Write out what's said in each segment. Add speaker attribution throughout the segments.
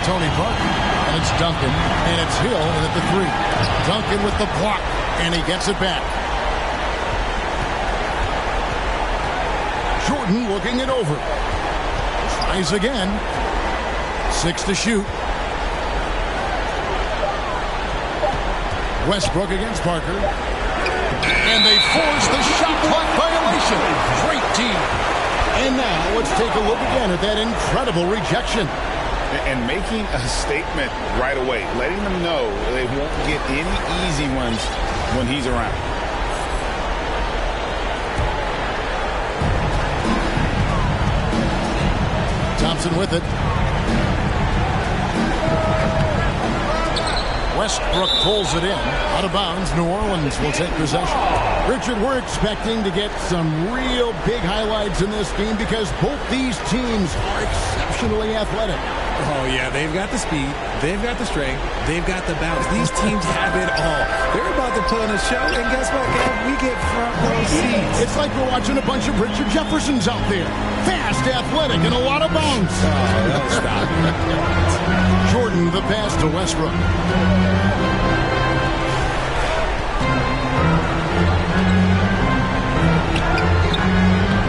Speaker 1: Tony Parker. And it's Duncan. And it's Hill at the 3. Duncan with the block. And he gets it back. Jordan looking it over. Tries again. 6 to shoot. Westbrook against Parker. And they force the shot clock violation. Great team. And now let's take a look again at that incredible rejection.
Speaker 2: And making a statement right away, letting them know they won't get any easy ones when he's around.
Speaker 1: Thompson with it. Westbrook pulls it in. Out of bounds. New Orleans will take possession. Richard, we're expecting to get some real big highlights in this game because both these teams are exceptionally athletic.
Speaker 3: Oh, yeah, they've got the speed, they've got the strength, they've got the bounce. These teams have it all. They're about to put on a show, and guess what, Gav? We get front row seats.
Speaker 1: It's like we're watching a bunch of Richard Jeffersons out there. Fast, athletic, and a lot of bounce.
Speaker 3: Oh, don't stop.
Speaker 1: Jordan, the pass to Westbrook.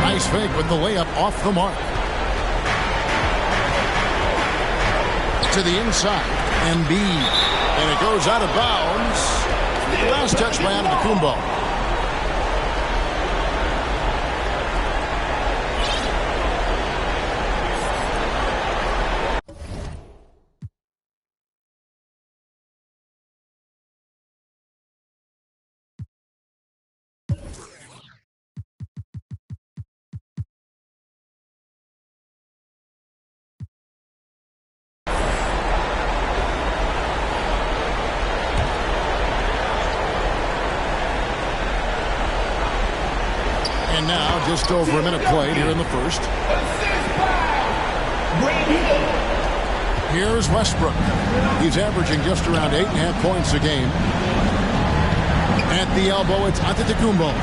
Speaker 1: Nice fake with the layup off the mark. To the inside. Embiid. And it goes out of bounds. Last touch by Antetokounmpo. And now, just over a minute played here in the first. Here's Westbrook. He's averaging just around 8.5 points a game. At the elbow, it's Antetokounmpo.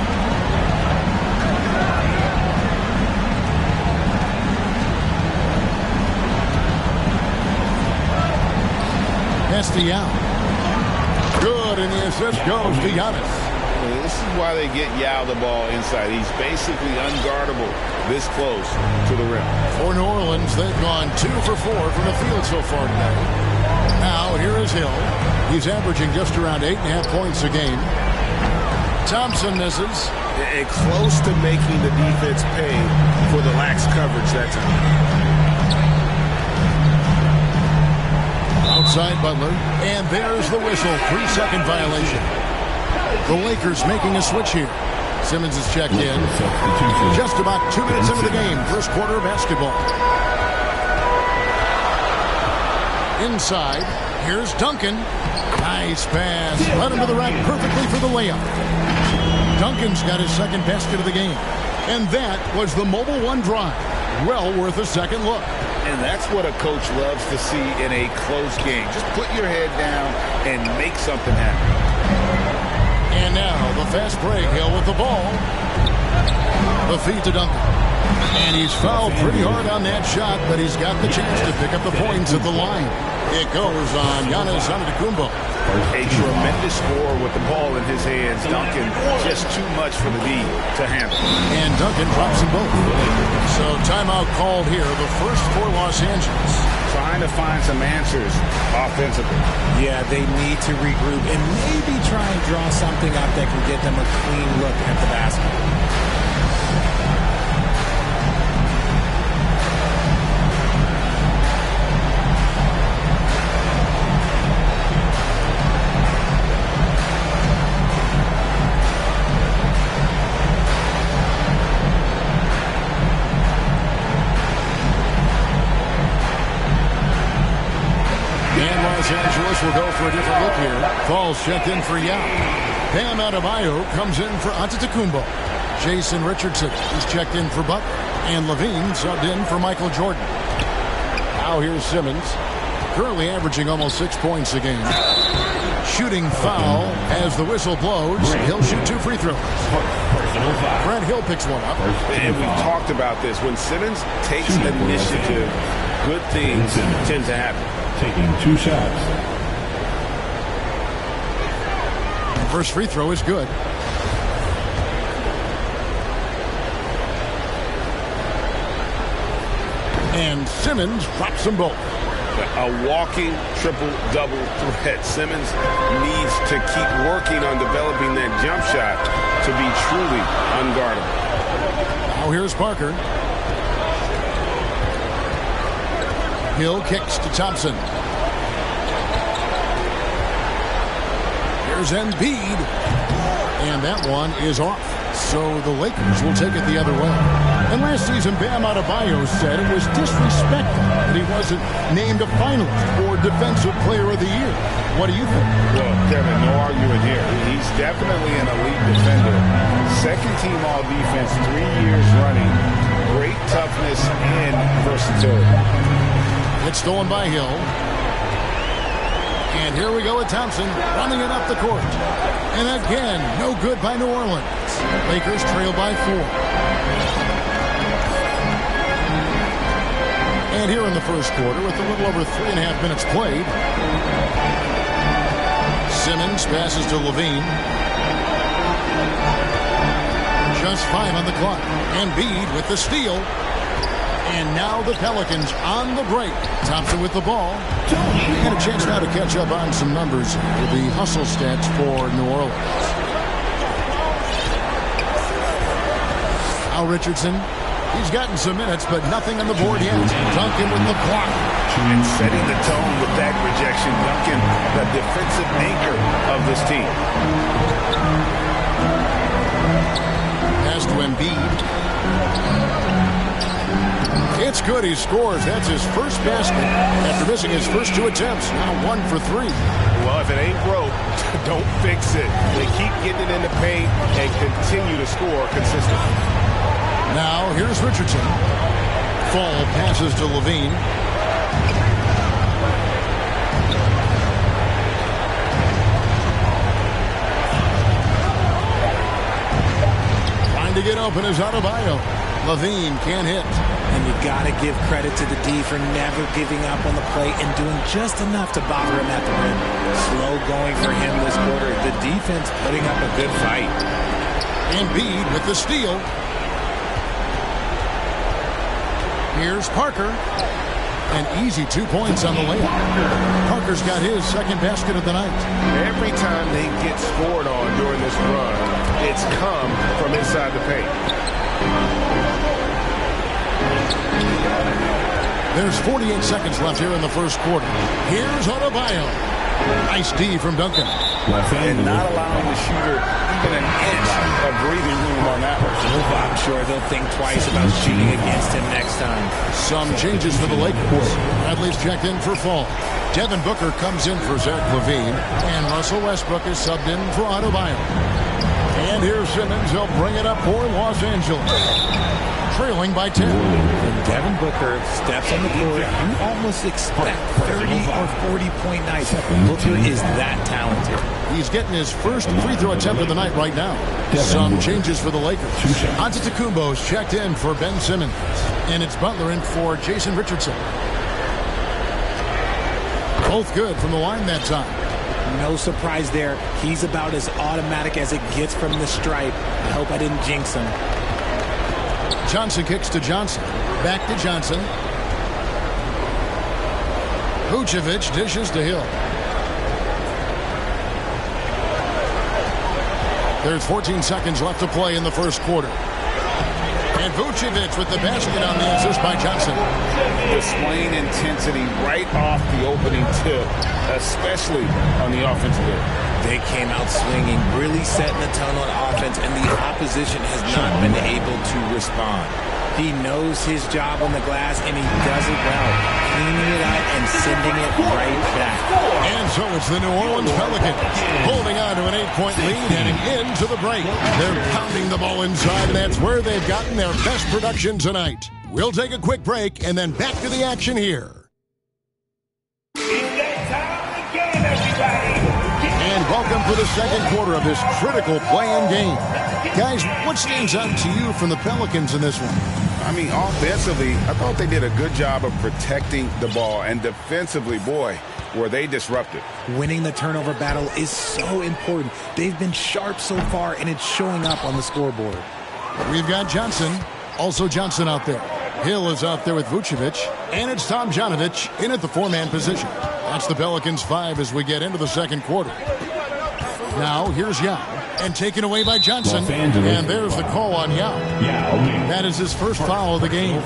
Speaker 1: Estial. Good, and the assist goes to Giannis.
Speaker 2: This is why they get Yao the ball inside. He's basically unguardable this close to the rim.
Speaker 1: For New Orleans, they've gone 2 for 4 from the field so far today. Now, here is Hill. He's averaging just around 8.5 points a game. Thompson misses.
Speaker 2: Close to making the defense pay for the lax coverage that time.
Speaker 1: Outside Butler. And there's the whistle. 3-second violation. The Lakers making a switch here. Simmons is checked in. Just about 2 minutes into the game. First quarter of basketball. Inside. Here's Duncan. Nice pass. Led him to the rack perfectly for the layup. Duncan's got his second basket of the game. And that was the Mobile One drive. Well worth a second look.
Speaker 2: And that's what a coach loves to see in a close game. Just put your head down and make something happen.
Speaker 1: And now the fast break. Hill with the ball. The feed to Duncan. And he's fouled pretty hard on that shot, but he's got the chance to pick up the points at the line. It goes on Giannis Antetokounmpo.
Speaker 2: A tremendous score with the ball in his hands. Duncan just too much for the D to handle.
Speaker 1: And Duncan drops them both. So timeout called here, the first for Los Angeles.
Speaker 2: Trying to find some answers offensively.
Speaker 3: Yeah, they need to regroup and maybe try and draw something up that can get them a clean look at the basket.
Speaker 1: Los Angeles will go for a different look here. Falls checked in for Yao. Bam Adebayo comes in for Antetokounmpo. Jason Richardson is checked in for Butler. And Levine subbed in for Michael Jordan. Now here's Simmons. Currently averaging almost 6 points a game. Shooting foul as the whistle blows. He'll shoot 2 free throws. Grant Hill picks one up.
Speaker 2: And we've talked about this. When Simmons takes initiative, good things tend to happen.
Speaker 4: taking 2 shots.
Speaker 1: First free throw is good. And Simmons drops them both.
Speaker 5: A walking triple-double threat. Simmons needs to keep working on developing that jump shot to be truly unguardable.
Speaker 1: Now here's Parker. Hill kicks to Thompson. Here's Embiid. And that one is off. So the Lakers will take it the other way. And last season, Bam Adebayo said it was disrespectful that he wasn't named a finalist for Defensive Player of the Year. What do you think?
Speaker 2: Well, Kevin, no argument here. He's definitely an elite defender. Second team all-defense 3 years running. Great toughness and versatility.
Speaker 1: It's stolen by Hill. And here we go with Thompson running it up the court. And again, no good by New Orleans. Lakers trail by 4. And here in the first quarter, with a little over 3.5 minutes played, Simmons passes to Levine. Just 5 on the clock. Embiid with the steal. And now the Pelicans on the break. Thompson with the ball. And a chance now to catch up on some numbers with the hustle stats for New Orleans. Al Richardson, he's gotten some minutes, but nothing on the board yet. Duncan with the block.
Speaker 5: And setting the tone with that rejection. Duncan, the defensive anchor of this team.
Speaker 1: Pass to Embiid. It's good. He scores. That's his first basket after missing his first 2 attempts. Now 1 for 3.
Speaker 5: Well, if it ain't broke, don't fix it. They keep getting it in the paint and continue to score consistently.
Speaker 1: Now here's Richardson. Fall passes to Levine. Trying to get open is Adebayo. Levine can't hit.
Speaker 3: And you got to give credit to the D for never giving up on the play and doing just enough to bother him at the rim. Slow going for him this quarter. The defense putting up a good fight.
Speaker 1: Embiid with the steal. Here's Parker. An easy 2 points on the layup. Parker's got his second basket of the night.
Speaker 5: Every time they get scored on during this run, it's come from inside the paint.
Speaker 1: There's 48 seconds left here in the first quarter. Here's Adebayo. Nice D from Duncan.
Speaker 2: And not allowing the shooter even an inch of breathing room on that one.
Speaker 3: I'm sure they'll think twice about shooting against him next time.
Speaker 1: Some changes for the Lakers. Bradley's checked in for Fall. Devin Booker comes in for Zach LaVine. And Russell Westbrook is subbed in for Adebayo. And here's Simmons. He'll bring it up for Los Angeles. Trailing by 10.
Speaker 3: When Devin Booker steps on the court, you almost expect 30 or 40-point nights. Booker is that talented.
Speaker 1: He's getting his first free throw attempt of the night right now. Some changes for the Lakers. Antetokounmpo's checked in for Ben Simmons. And it's Butler in for Jason Richardson. Both good from the line that time.
Speaker 3: No surprise there. He's about as automatic as it gets from the stripe. I hope I didn't jinx him.
Speaker 1: Johnson kicks to Johnson. Back to Johnson. Vucevic dishes to Hill. There's 14 seconds left to play in the first quarter. And Vucevic with the basket on the assist by Johnson.
Speaker 2: Displaying intensity right off the opening tip, especially on the offensive end.
Speaker 3: They came out swinging, really setting the tone on offense, and the opposition has not been able to respond. He knows his job on the glass, and he does it well, cleaning it out and sending it right back.
Speaker 1: And so it's the New Orleans Pelicans holding on to an 8-point lead heading into the break. They're pounding the ball inside, and that's where they've gotten their best production tonight. We'll take a quick break and then back to the action here. And welcome for the second quarter of this critical play-in game. Guys, what stands out to you from the Pelicans in this one?
Speaker 5: I mean, offensively, I thought they did a good job of protecting the ball. And defensively, boy, were they disruptive.
Speaker 3: Winning the turnover battle is so important. They've been sharp so far, and it's showing up on the scoreboard.
Speaker 1: We've got Johnson. Also Johnson out there. Hill is out there with Vucevic. And it's Tomjanovich in at the four-man position. That's the Pelicans 5 as we get into the second quarter. Now, here's Yao. And taken away by Johnson. And there's the call on Yao. That is his first foul of the game.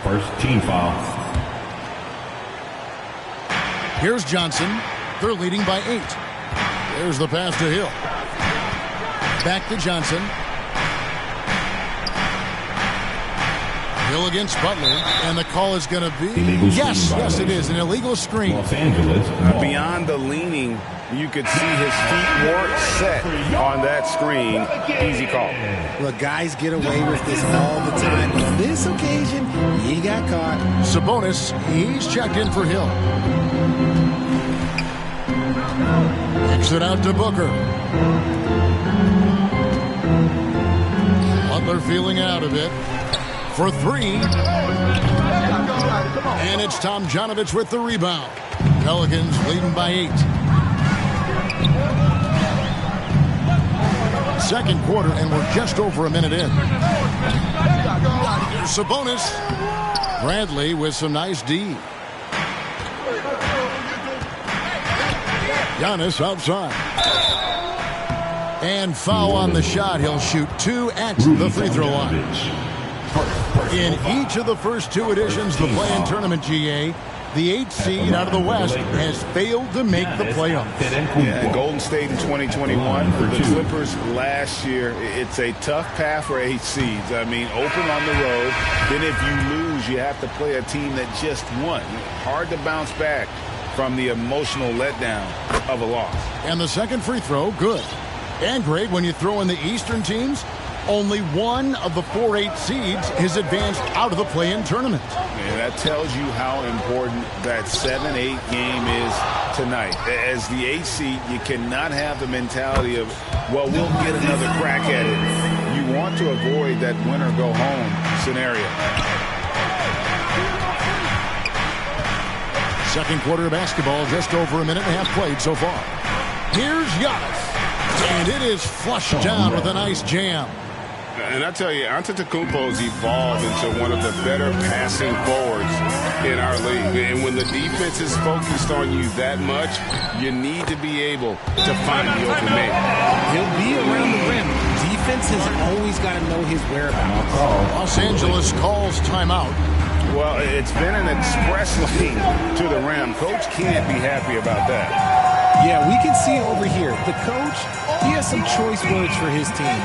Speaker 4: First team foul.
Speaker 1: Here's Johnson. They're leading by 8. There's the pass to Hill. Back to Johnson. Hill against Butler, and the call is going to be... Yes, it is, an illegal screen.
Speaker 4: Los Angeles.
Speaker 5: Beyond the leaning, you could see his feet weren't set on that screen. Easy call.
Speaker 3: Look, guys get away with this all the time. On this occasion, he got caught.
Speaker 1: Sabonis, he's checked in for Hill. Kicks it out to Booker. Butler feeling out a bit. For 3. And it's Tomjanovich with the rebound. Pelicans leading by 8. Second quarter, and we're just over a minute in. Here's Sabonis. Bradley with some nice D. Giannis outside. And foul on the shot. He'll shoot 2 at the free throw line. In each of the first 2 editions of the play-in tournament, GA, the 8th seed out of the West has failed to make the playoffs.
Speaker 5: Yeah, Golden State in 2021, the Clippers last year, it's a tough path for 8 seeds. I mean, open on the road. Then if you lose, you have to play a team that just won. Hard to bounce back from the emotional letdown of a loss.
Speaker 1: And the second free throw, good. And great when you throw in the Eastern teams. Only one of the 4-8 seeds is advanced out of the play-in tournament.
Speaker 5: And that tells you how important that 7-8 game is tonight. As the 8th seed, you cannot have the mentality of, well, we'll get another crack at it. You want to avoid that win-or-go-home scenario.
Speaker 1: Second quarter of basketball, just over a minute and a half played so far. Here's Giannis. And it is flushed down with a nice jam.
Speaker 5: And I tell you, Antetokounmpo's evolved into one of the better passing forwards in our league. And when the defense is focused on you that much, you need to be able to find the open man.
Speaker 3: He'll be around the rim. Defense has always got to know his whereabouts.
Speaker 1: Los Angeles calls timeout.
Speaker 5: Well, it's been an express lane to the rim. Coach can't be happy about that.
Speaker 3: Yeah, we can see it over here. The coach, he has some choice words for his team.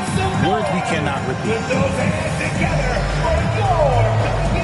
Speaker 3: Words we cannot repeat.
Speaker 4: Those hands together for your team.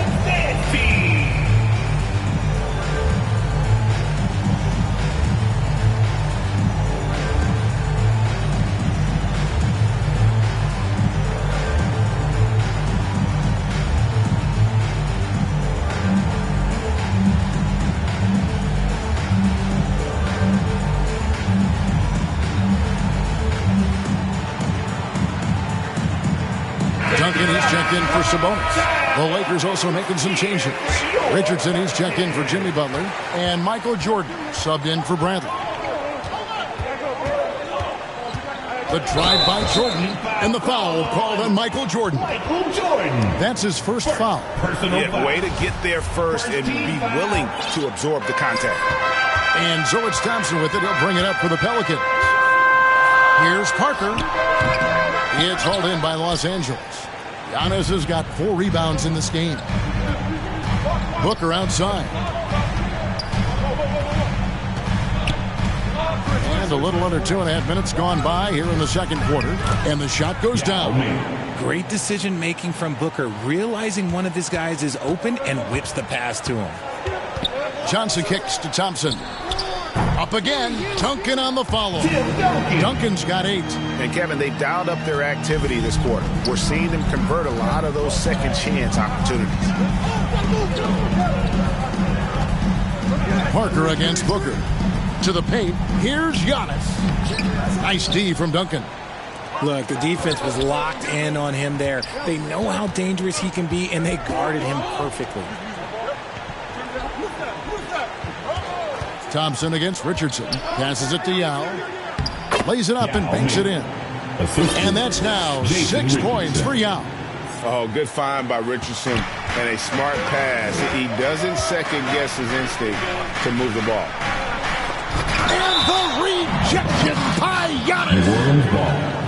Speaker 1: Duncan, he's checked in for Sabonis. The Lakers also making some changes. Richardson, he's checked in for Jimmy Butler. And Michael Jordan subbed in for Bradley. The drive by Jordan, and the foul called on Michael Jordan. That's his first foul.
Speaker 5: Yeah, way to get there first and be willing to absorb the contact.
Speaker 1: And so it's Thompson with it. He'll bring it up for the Pelicans. Here's Parker. It's hauled in by Los Angeles. Giannis has got 4 rebounds in this game. Booker outside. And a little under 2.5 minutes gone by here in the second quarter. And the shot goes down.
Speaker 3: Great decision making from Booker, realizing one of his guys is open and whips the pass to him.
Speaker 1: Johnson kicks to Thompson. Up again. Duncan on the follow. Duncan's got 8.
Speaker 5: And Kevin, they dialed up their activity this quarter. We're seeing them convert a lot of those second chance opportunities.
Speaker 1: Parker against Booker. To the paint. Here's Giannis. Nice D from Duncan.
Speaker 3: Look, the defense was locked in on him there. They know how dangerous he can be, and they guarded him perfectly.
Speaker 1: Thompson against Richardson. Passes it to Yao. Lays it up and banks it in. And that's now 6 points for Yao.
Speaker 5: Oh, good find by Richardson and a smart pass. He doesn't second-guess his instinct to move the ball.
Speaker 1: And the rejection by Giannis.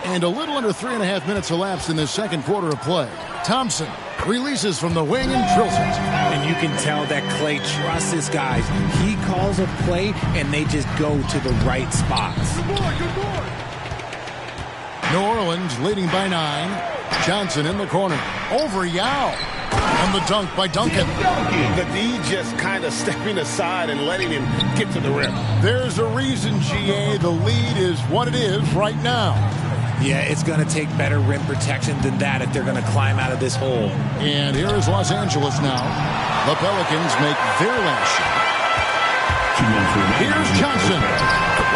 Speaker 1: And a little under 3.5 minutes elapsed in this second quarter of play. Thompson releases from the wing and drills it.
Speaker 3: And you can tell that Klay trusts his guys. He calls a play, and they just go to the right spots.
Speaker 1: New Orleans leading by 9. Johnson in the corner. Over Yao. And the dunk by Duncan.
Speaker 5: The D just kind of stepping aside and letting him get to the rim.
Speaker 1: There's a reason, GA, the lead is what it is right now.
Speaker 3: Yeah, it's going to take better rim protection than that if they're going to climb out of this hole.
Speaker 1: And here is Los Angeles now. The Pelicans make their last shot. Here's Johnson.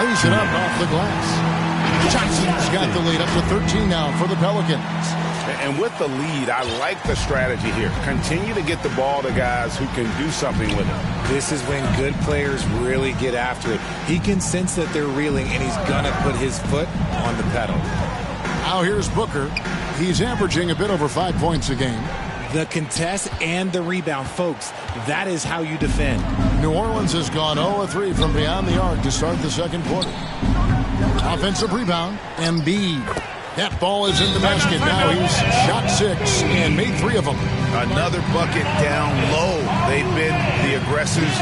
Speaker 1: Lays it up off the glass. Johnson's got the lead up to 13 now for the Pelicans.
Speaker 5: And with the lead, I like the strategy here. Continue to get the ball to guys who can do something with it.
Speaker 3: This is when good players really get after it. He can sense that they're reeling, and he's going to put his foot on the pedal.
Speaker 1: Now here's Booker. He's averaging a bit over 5 points a game.
Speaker 3: The contest and the rebound, folks, that is how you defend.
Speaker 1: New Orleans has gone 0-3 from beyond the arc to start the second quarter. Offensive rebound, Embiid. That ball is in the basket. Now he's shot 6 and made 3 of them.
Speaker 5: Another bucket down low. They've been the aggressors,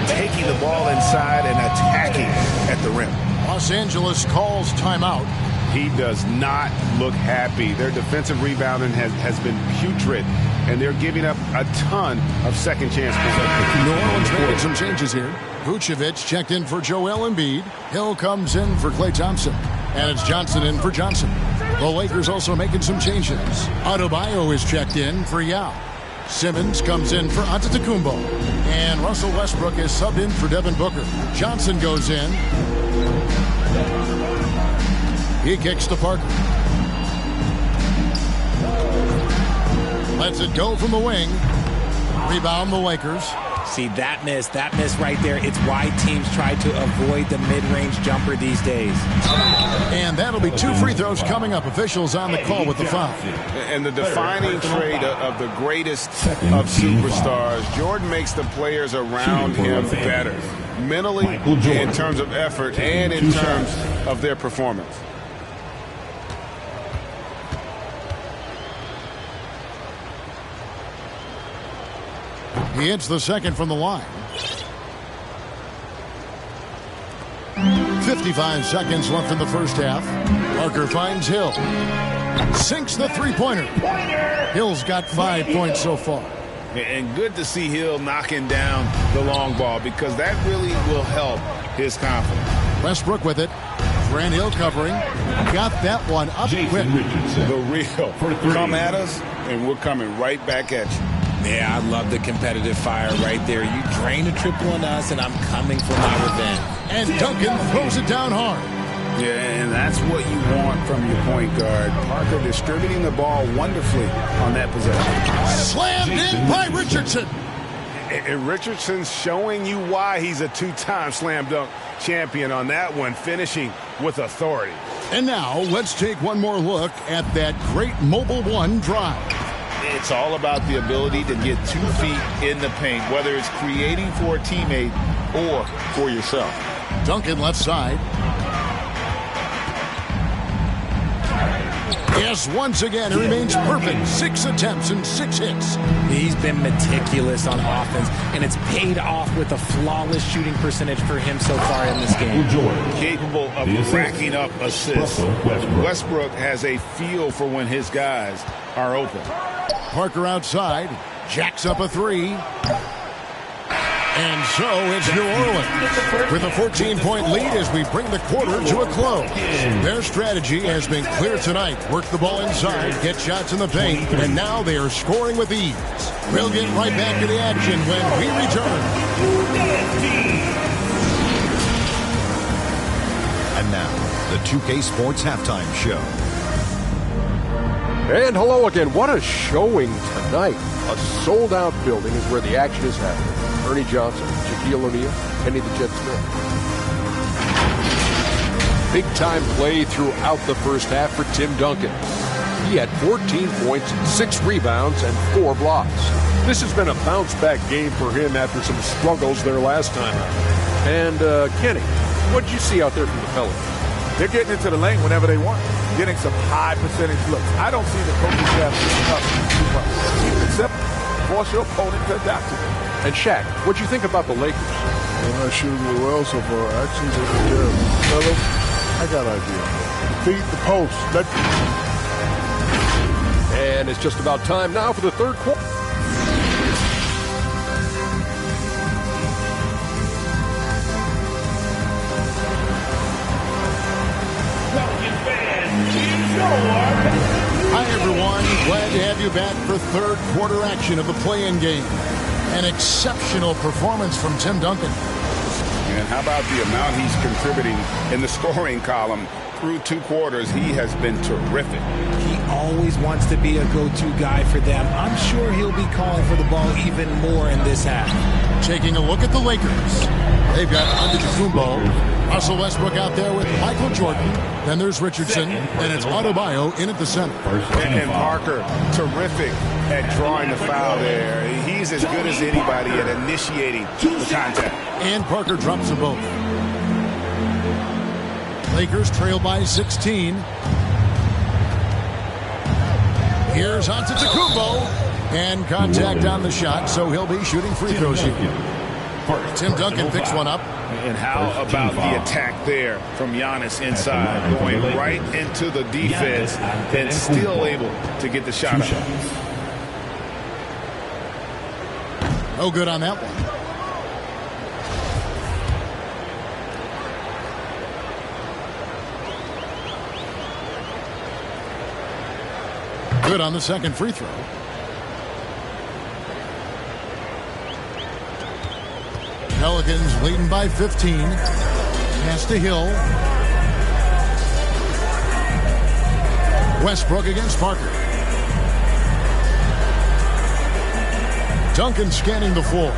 Speaker 5: taking the ball inside and attacking at the rim.
Speaker 1: Los Angeles calls timeout.
Speaker 5: He does not look happy. Their defensive rebounding has been putrid, and they're giving up a ton of second chance possessions.
Speaker 1: New Orleans making some changes here. Vucevic checked in for Joel Embiid. Hill comes in for Klay Thompson. And it's Johnson in for Johnson. The Lakers also making some changes. Adebayo is checked in for Yao. Simmons comes in for Antetokounmpo. And Russell Westbrook is subbed in for Devin Booker. Johnson goes in. He kicks to Parker. Lets it go from the wing. Rebound the Lakers.
Speaker 3: See, that miss right there, it's why teams try to avoid the mid-range jumper these days.
Speaker 1: And that'll be 2 free throws coming up. Officials on the call with the foul.
Speaker 5: And the defining trait of the greatest of superstars, Jordan makes the players around him better. Mentally, in terms of effort, and in terms of their performance.
Speaker 1: He hits the second from the line. 55 seconds left in the first half. Parker finds Hill. Sinks the three-pointer. Hill's got 5 points so far.
Speaker 5: And good to see Hill knocking down the long ball, because that really will help his confidence.
Speaker 1: Westbrook with it. Grant Hill covering. Got that one up quick.
Speaker 5: The real. Come at us, and we're coming right back at you.
Speaker 3: Yeah, I love the competitive fire right there. You drain a triple on us, and I'm coming for my revenge.
Speaker 1: And Duncan throws it down hard.
Speaker 5: Yeah, and that's what you want from your point guard. Parker distributing the ball wonderfully on that possession.
Speaker 1: Slammed in by Richardson.
Speaker 5: And Richardson's showing you why he's a 2-time slam dunk champion on that one, finishing with authority.
Speaker 1: And now let's take one more look at that great Mobile One drive.
Speaker 5: It's all about the ability to get 2 feet in the paint, whether it's creating for a teammate or for yourself.
Speaker 1: Duncan left side. Yes, once again, he remains perfect. 6 attempts and 6 hits.
Speaker 3: He's been meticulous on offense, and it's paid off with a flawless shooting percentage for him so far in this game.
Speaker 5: Capable of racking up assists. Westbrook has a feel for when his guys are open.
Speaker 1: Parker outside. Jacks up a 3. And so it's New Orleans with a 14-point lead as we bring the quarter to a close. Their strategy has been clear tonight. Work the ball inside, get shots in the paint, and now they are scoring with ease. We'll get right back to the action when we return.
Speaker 6: And now, the 2K Sports Halftime Show.
Speaker 7: And hello again. What a showing tonight. A sold-out building is where the action is happening. Ernie Johnson, Shaquille O'Neal, Kenny the Jet Smith. Big-time play throughout the first half for Tim Duncan. He had 14 points, 6 rebounds, and 4 blocks. This has been a bounce-back game for him after some struggles there last time out. And, Kenny, what did you see out there from the Pelicans?
Speaker 8: They're getting into the lane whenever they want, getting some high percentage looks. I don't see the coaching staff picking up too much. Keep it simple. Force your opponent to adapt to it.
Speaker 7: And Shaq, what'd you think about the Lakers?
Speaker 9: They're not shooting well so far. Actually, they're good. Fellow, I got an idea. Defeat the post.
Speaker 7: And it's just about time now for the third quarter.
Speaker 1: Hi, everyone. Glad to have you back for third quarter action of the play-in game. An exceptional performance from Tim Duncan.
Speaker 5: And how about the amount he's contributing in the scoring column through 2 quarters? He has been terrific.
Speaker 3: He always wants to be a go-to guy for them. I'm sure he'll be calling for the ball even more in this half.
Speaker 1: Taking a look at the Lakers. They've got Antetokounmpo, Russell Westbrook out there with Michael Jordan. Then there's Richardson, and it's Adebayo in at the center.
Speaker 5: And Parker, terrific at drawing the foul there. He's as good as anybody at initiating the contact.
Speaker 1: And Parker drops them both. Lakers trail by 16. Here's Antetokounmpo, and contact on the shot, so he'll be shooting free throws here. Tim Duncan picks one up.
Speaker 5: And how about the attack there from Giannis inside, going right into the defense and still able to get the shot up.
Speaker 1: No good on that one. Good on the second free throw. Pelicans leading by 15. Pass to Hill. Westbrook against Parker. Duncan scanning the floor.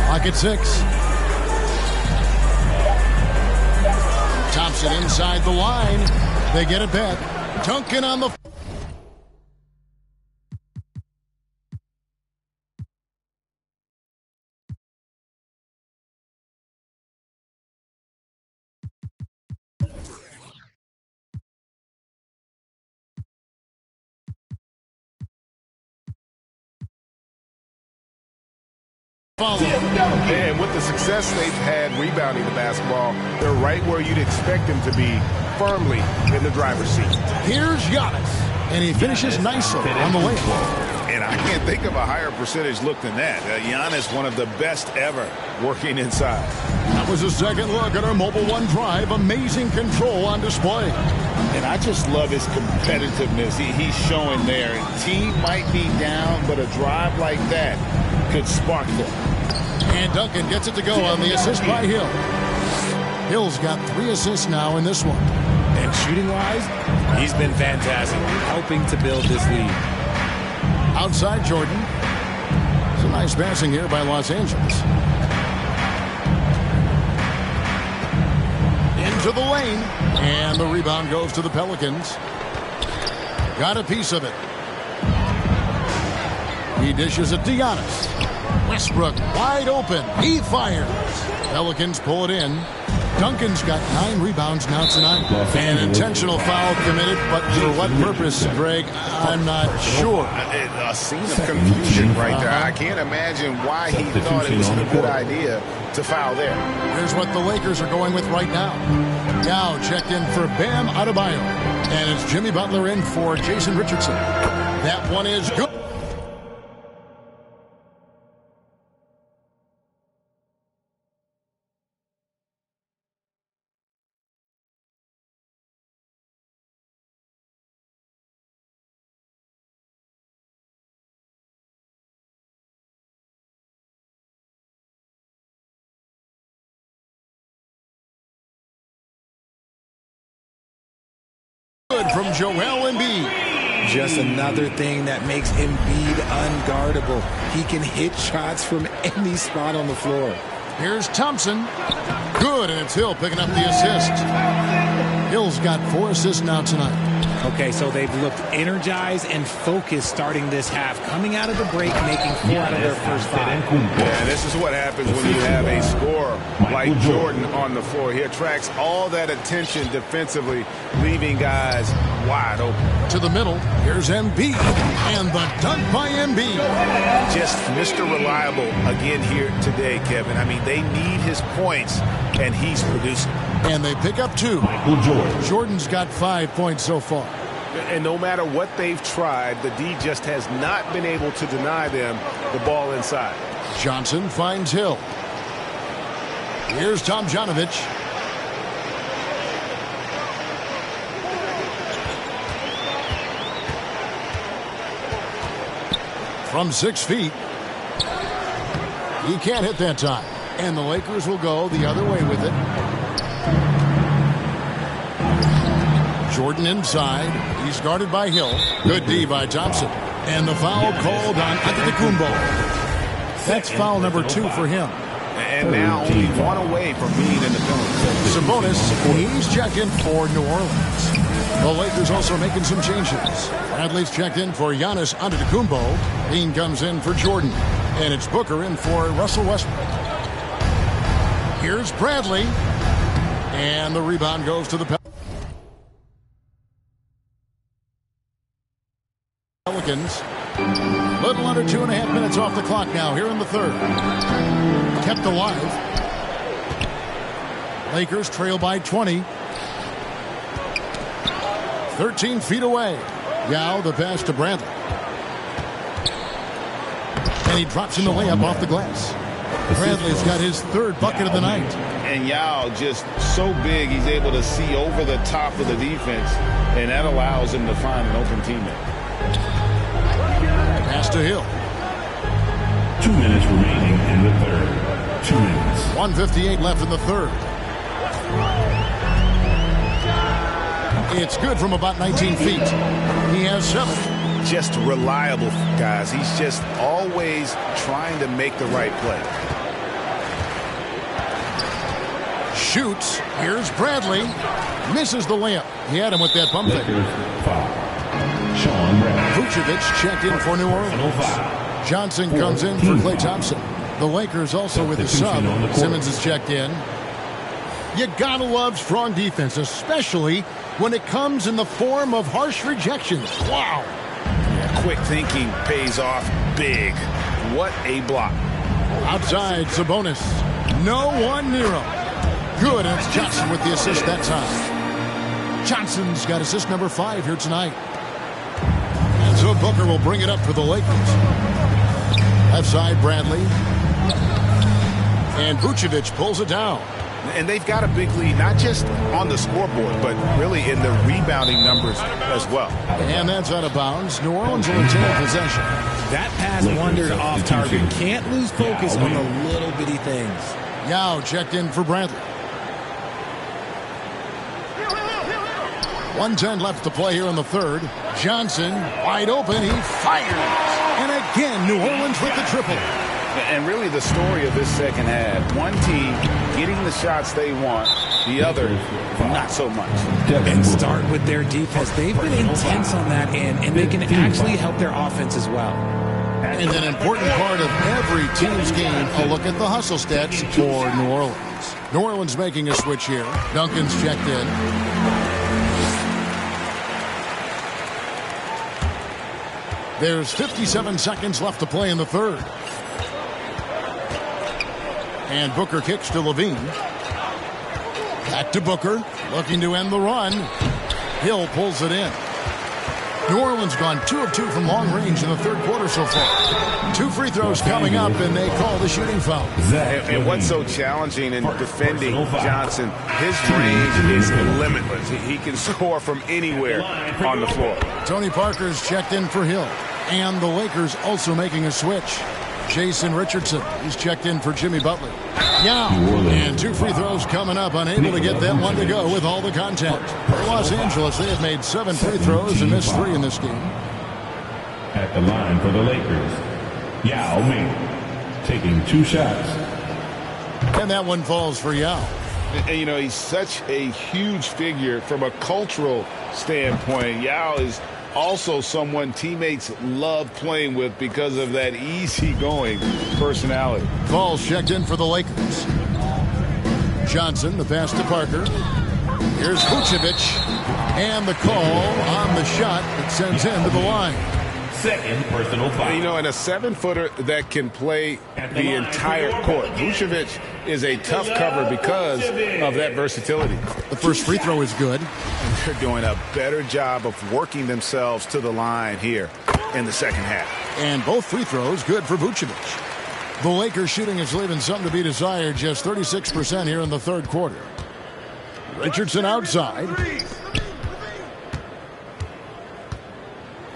Speaker 1: Clock at 6. Thompson inside the line. They get it back. Duncan on the
Speaker 5: And with the success they've had rebounding the basketball, they're right where you'd expect them to be, firmly in the driver's seat.
Speaker 1: Here's Giannis, and he finishes nicely on the layup.
Speaker 5: And I can't think of a higher percentage look than that. Giannis, one of the best ever working inside.
Speaker 1: That was a second look at our Mobile One drive. Amazing control on display.
Speaker 5: And I just love his competitiveness he's showing there. Team might be down, but a drive like that could spark them.
Speaker 1: And Duncan gets it to go on the assist by Hill. Hill's got 3 assists now in this one.
Speaker 3: And shooting-wise, he's been fantastic, helping to build this lead.
Speaker 1: Outside Jordan. It's a nice passing here by Los Angeles. Into the lane. And the rebound goes to the Pelicans. Got a piece of it. He dishes it to Giannis. Westbrook wide open. He fires. Pelicans pull it in. Duncan's got 9 rebounds now tonight. An intentional foul committed, but for what purpose, Greg? I'm not sure.
Speaker 5: A scene of confusion right there. I can't imagine why he thought it was a good idea to foul there.
Speaker 1: Here's what the Lakers are going with right now. Now checked in for Bam Adebayo. And it's Jimmy Butler in for Jason Richardson. That one is good. from Joel Embiid.
Speaker 3: Just another thing that makes Embiid unguardable. He can hit shots from any spot on the floor.
Speaker 1: Here's Thompson. Good, and it's Hill picking up the assist. Hill's got 4 assists now tonight.
Speaker 3: Okay, so they've looked energized and focused starting this half. Coming out of the break, making 4 out of their first 5.
Speaker 5: Yeah, this is what happens when you have a scorer like Jordan on the floor. He attracts all that attention defensively, leaving guys wide open.
Speaker 1: To the middle, here's Embiid, and the dunk by Embiid.
Speaker 5: Just Mr. Reliable again here today, Kevin. I mean, they need his points, and he's producing.
Speaker 1: And they pick up 2. Jordan's got 5 points so far.
Speaker 5: And no matter what they've tried, the D just has not been able to deny them the ball inside.
Speaker 1: Johnson finds Hill. Here's Tomjanovich. From 6 feet. He can't hit that time. And the Lakers will go the other way with it. Jordan inside. He's guarded by Hill. Good D by Thompson. And the foul called on Antetokounmpo. That's foul number 2 for him.
Speaker 5: And now only 1 away from being in the penalty.
Speaker 1: Sabonis, he's checked in for New Orleans. The Lakers also making some changes. Bradley's checked in for Giannis Antetokounmpo. Dean comes in for Jordan. And it's Booker in for Russell Westbrook. Here's Bradley. And the rebound goes to the Pelicans. Little under 2.5 minutes off the clock now here in the third. Kept alive. Lakers trail by 20. 13 feet away. Yao, the pass to Bradley. And he drops in the layup off the glass. Bradley's got his 3rd bucket of the night.
Speaker 5: And Yao just so big, he's able to see over the top of the defense, and that allows him to find an open teammate.
Speaker 1: Pass to Hill.
Speaker 4: 2 minutes remaining in the third. 2 minutes.
Speaker 1: 1:58 left in the third. It's good from about 19 feet. He has 7.
Speaker 5: Just reliable, guys. He's just always trying to make the right play.
Speaker 1: Shoots. Here's Bradley. Misses the layup. He had him with that bump fake. Vucevic checked in for New Orleans. Johnson comes in for Klay Thompson. The Lakers also with the sub. Simmons is checked in. You gotta love strong defense, especially when it comes in the form of harsh rejections. Wow.
Speaker 5: Quick thinking pays off big. What a block.
Speaker 1: Outside, Sabonis. No one near him. Good, and it's Johnson with the assist that time. Johnson's got assist number 5 here tonight. And so Booker will bring it up for the Lakers. Left side, Bradley. And Vucevic pulls it down.
Speaker 5: And they've got a big lead, not just on the scoreboard, but really in the rebounding numbers as well.
Speaker 1: And that's out of bounds. New Orleans will retain possession.
Speaker 3: That pass wandered off target. Can't lose focus on the little bitty things.
Speaker 1: Yao checked in for Bradley. 1:10 left to play here in the third. Johnson wide open. He fires. And again, New Orleans with the triple.
Speaker 5: And really the story of this second half, one team getting the shots they want, the other not so much.
Speaker 3: And start with their defense. They've been intense on that end, and they can actually help their offense as well.
Speaker 1: And an important part of every team's game, a look at the hustle stats for New Orleans. New Orleans making a switch here. Duncan's checked in. There's 57 seconds left to play in the third. And Booker kicks to Levine. Back to Booker, looking to end the run. Hill pulls it in. New Orleans gone 2 of 2 from long range in the third quarter so far. 2 free throws coming up, and they call the shooting foul.
Speaker 5: And what's so challenging in defending Johnson, his range is limitless. He can score from anywhere on the floor.
Speaker 1: Tony Parker's checked in for Hill. And the Lakers also making a switch. Jason Richardson is checked in for Jimmy Butler. Yao. And 2 free throws coming up, unable to get that one to go with all the contact. For Los Angeles, they have made 7 free throws and missed 3 in this game.
Speaker 4: At the line for the Lakers, Yao Ming, taking 2 shots.
Speaker 1: And that one falls for Yao.
Speaker 5: And, you know, he's such a huge figure from a cultural standpoint. Yao is also someone teammates love playing with because of that easygoing personality.
Speaker 1: Falls checked in for the Lakers. Johnson, the pass to Parker. Here's Vucevic. And the call on the shot that sends him to the line.
Speaker 4: Second personal foul.
Speaker 5: You know, and a 7-footer that can play the entire court. Vucevic is a tough cover because of that versatility.
Speaker 1: The first free throw is good.
Speaker 5: And they're doing a better job of working themselves to the line here in the second half.
Speaker 1: And both free throws good for Vucevic. The Lakers shooting is leaving something to be desired, just 36% here in the third quarter. Richardson outside.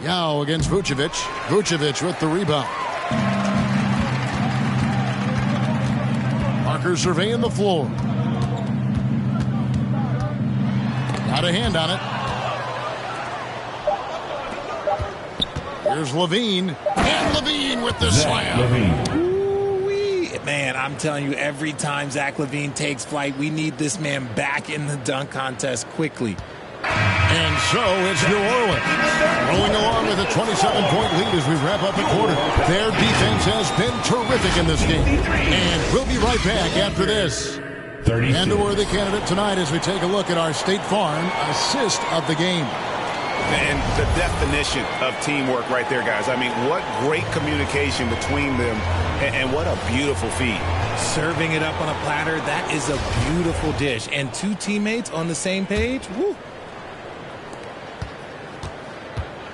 Speaker 1: Yao against Vucevic. Vucevic with the rebound. Parker surveying the floor. Got a hand on it. Here's Levine. And Levine with the slam.
Speaker 3: Ooh-wee. Man, I'm telling you, every time Zach LaVine takes flight, we need this man back in the dunk contest quickly.
Speaker 1: And so it's New Orleans rolling along with a 27-point lead as we wrap up the quarter. Their defense has been terrific in this game. And we'll be right back after this. And a worthy candidate tonight as we take a look at our State Farm assist of the game.
Speaker 5: And the definition of teamwork right there, guys. I mean, what great communication between them, and what a beautiful feed.
Speaker 3: Serving it up on a platter, that is a beautiful dish. And 2 teammates on the same page, woo.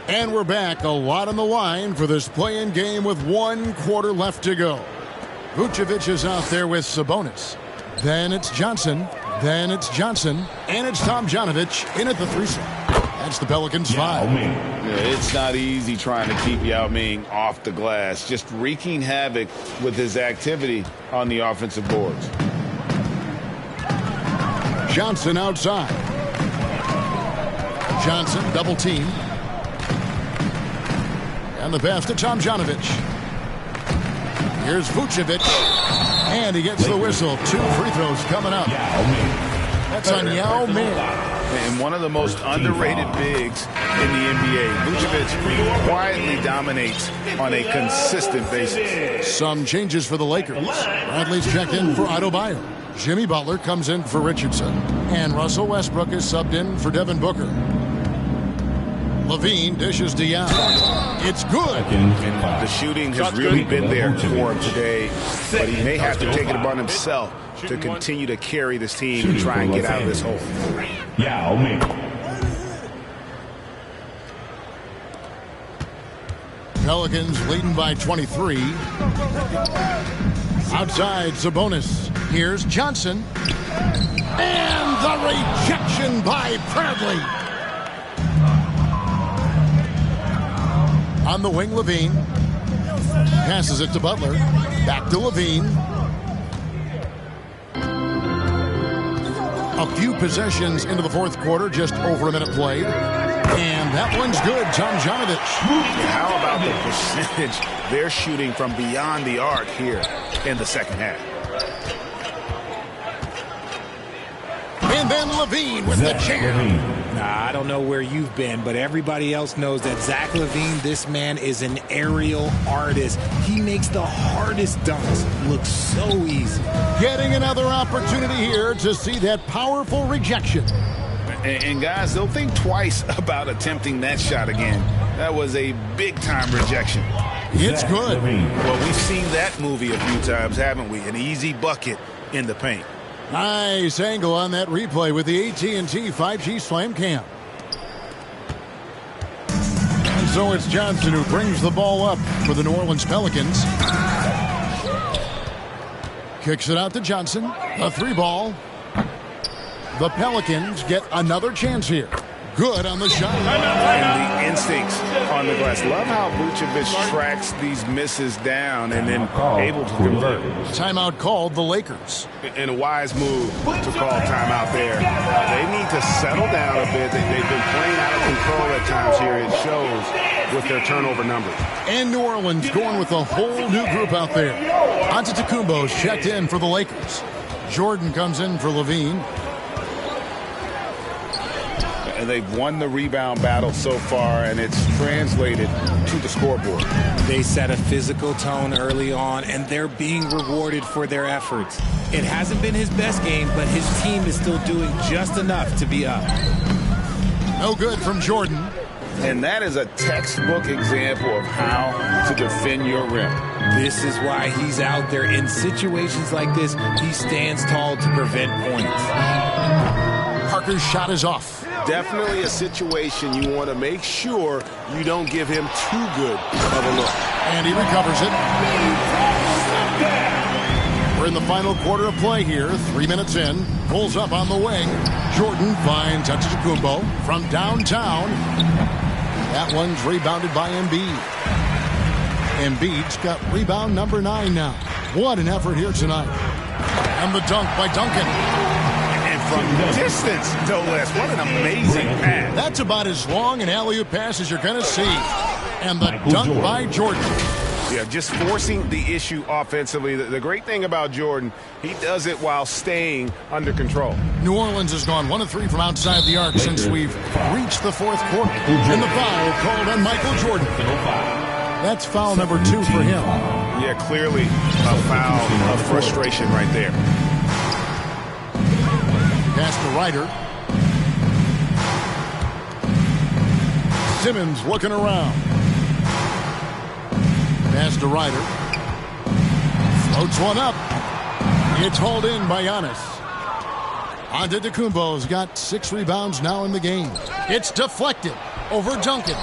Speaker 1: And we're back, a lot on the line for this play-in game with 1 quarter left to go. Vucevic is out there with Sabonis. Then it's Johnson. Then it's Johnson. And it's Tomjanovich in at the 3 slot. That's the Pelicans 5.
Speaker 5: Yeah, it's not easy trying to keep Yao Ming off the glass. Just wreaking havoc with his activity on the offensive boards.
Speaker 1: Johnson outside. Johnson double team. And the pass to Tomjanovich. Here's Vucevic. And he gets the whistle. 2 free throws coming up. That's on Yao Ming.
Speaker 5: And one of the most underrated bigs in the NBA. Vucevic quietly dominates on a consistent basis.
Speaker 1: Some changes for the Lakers. Bradley's checked in for Adebayo. Jimmy Butler comes in for Richardson. And Russell Westbrook is subbed in for Devin Booker. Levine dishes to Yao. It's good.
Speaker 5: The shooting has really been there for him today, but he may have to take it upon himself to continue to carry this team and try and get out of this hole.
Speaker 4: Yao Ming.
Speaker 1: Pelicans leading by 23. Outside, Sabonis. Here's Johnson. And the rejection by Bradley. On the wing, Levine. Passes it to Butler. Back to Levine. A few possessions into the fourth quarter, just over a minute played. And that one's good, Tomjanovich.
Speaker 5: How about the percentage they're shooting from beyond the arc here in the second half?
Speaker 1: And then Levine with the jam.
Speaker 3: Nah, I don't know where you've been, but everybody else knows that Zach LaVine, this man is an aerial artist. He makes the hardest dunks look so easy.
Speaker 1: Getting another opportunity here to see that powerful rejection.
Speaker 5: And guys, they'll think twice about attempting that shot again. That was a big-time rejection.
Speaker 1: It's good.
Speaker 5: Well, we've seen that movie a few times, haven't we? An easy bucket in the paint.
Speaker 1: Nice angle on that replay with the AT&T 5G Slam Cam. And so it's Johnson who brings the ball up for the New Orleans Pelicans. Kicks it out to Johnson. A 3 ball. The Pelicans get another chance here. good on the shot.
Speaker 5: And the instincts on the glass. Love how Vucevic tracks these misses down and then able to convert.
Speaker 1: Timeout called the Lakers.
Speaker 5: And a wise move to call timeout there. They need to settle down a bit. They've been playing out of control at times here. It shows with their turnover numbers.
Speaker 1: And New Orleans going with a whole new group out there. Antetokounmpo's checked in for the Lakers. Jordan comes in for Levine.
Speaker 5: And they've won the rebound battle so far, and it's translated to the scoreboard.
Speaker 3: They set a physical tone early on, and they're being rewarded for their efforts. It hasn't been his best game, but his team is still doing just enough to be up.
Speaker 1: No good from Jordan.
Speaker 5: And that is a textbook example of how to defend your rim.
Speaker 3: This is why he's out there. In situations like this, he stands tall to prevent points.
Speaker 1: Parker's shot is off.
Speaker 5: Definitely a situation you want to make sure you don't give him too good of a look.
Speaker 1: And he recovers it. We're in the final quarter of play here. 3 minutes in. Pulls up on the wing. Jordan finds Antetokounmpo from downtown. That one's rebounded by Embiid. Embiid's got rebound number 9 now. What an effort here tonight. And the dunk by Duncan.
Speaker 5: And from distance, no less. What an amazing pass.
Speaker 1: That's about as long an alley-oop pass as you're going to see. And the dunk by Jordan.
Speaker 5: Yeah, just forcing the issue offensively. The great thing about Jordan, he does it while staying under control.
Speaker 1: New Orleans has gone 1 of 3 from outside the arc since we've reached the fourth quarter. And the foul called on Michael Jordan. That's foul number 2 for him.
Speaker 5: Yeah, clearly a foul of frustration right there.
Speaker 1: Pass to Ryder. Simmons looking around. Pass to Ryder. Floats one up. It's hauled in by Giannis. Antetokounmpo's got 6 rebounds now in the game. It's deflected over Duncan.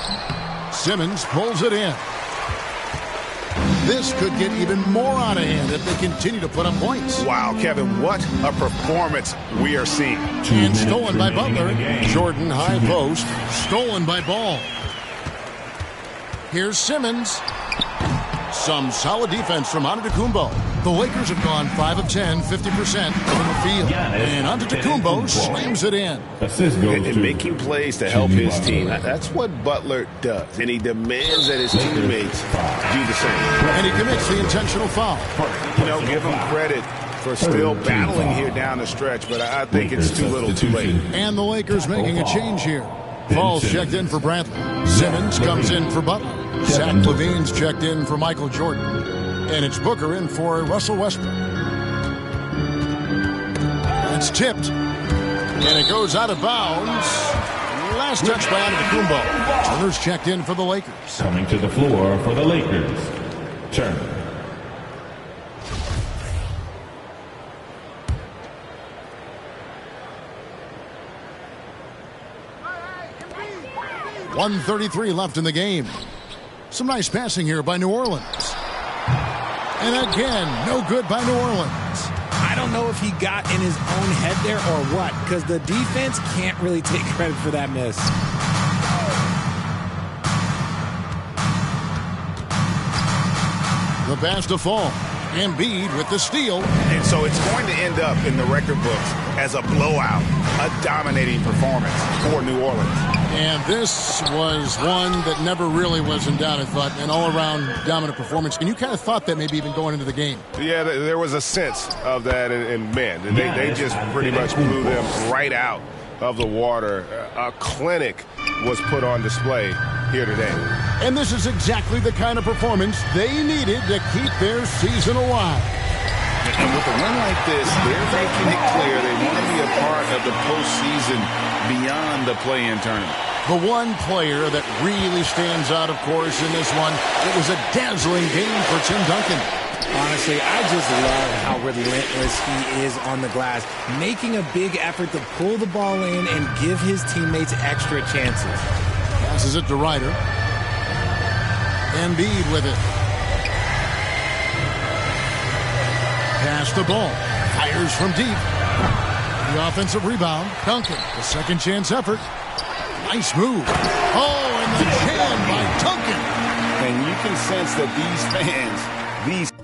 Speaker 1: Simmons pulls it in. This could get even more out of hand if they continue to put up points.
Speaker 5: Wow, Kevin, what a performance we are seeing.
Speaker 1: And stolen by Butler. Jordan high post. Stolen by Ball. Here's Simmons. Some solid defense from Antetokounmpo. The Lakers have gone 5 of 10, 50% from the field. And Antetokounmpo slams it in.
Speaker 5: And making plays to help his team. That's what Butler does. And he demands that his teammates do the same.
Speaker 1: And he commits the intentional foul.
Speaker 5: You know, give him credit for still battling here down the stretch, but I think it's too little too late.
Speaker 1: And the Lakers making a change here. Paul's checked in for Bradley. Simmons comes in for Butler. Zach LaVine's checked in for Michael Jordan. And it's Booker in for Russell Westbrook. It's tipped. And it goes out of bounds. Last touch by Antetokounmpo. Turner's checked in for the Lakers.
Speaker 4: Coming to the floor for the Lakers, Turner.
Speaker 1: .133 left in the game. Some nice passing here by New Orleans. And again, no good by New Orleans.
Speaker 3: I don't know if he got in his own head there or what, because the defense can't really take credit for that miss.
Speaker 1: The pass to Fall. Embiid with the steal.
Speaker 5: And so it's going to end up in the record books as a blowout, a dominating performance for New Orleans.
Speaker 1: And this was one that never really was in doubt, I thought, an all-around dominant performance. And you kind of thought that maybe even going into the game.
Speaker 5: Yeah, there was a sense of that, and man, they just pretty much blew them right out of the water. A clinic was put on display here today.
Speaker 1: And this is exactly the kind of performance they needed to keep their season alive.
Speaker 5: And with a win like this, they're making it clear they want to be a part of the postseason beyond the play-in tournament.
Speaker 1: The one player that really stands out, of course, in this one, it was a dazzling game for Tim Duncan.
Speaker 3: Honestly, I just love how relentless he is on the glass, making a big effort to pull the ball in and give his teammates extra chances.
Speaker 1: Passes it to Ryder. Embiid with it. Pass the ball. Fires from deep. The offensive rebound. Duncan, the second chance effort. Nice move. Oh, and the jam by Duncan.
Speaker 5: And you can sense that these fans, these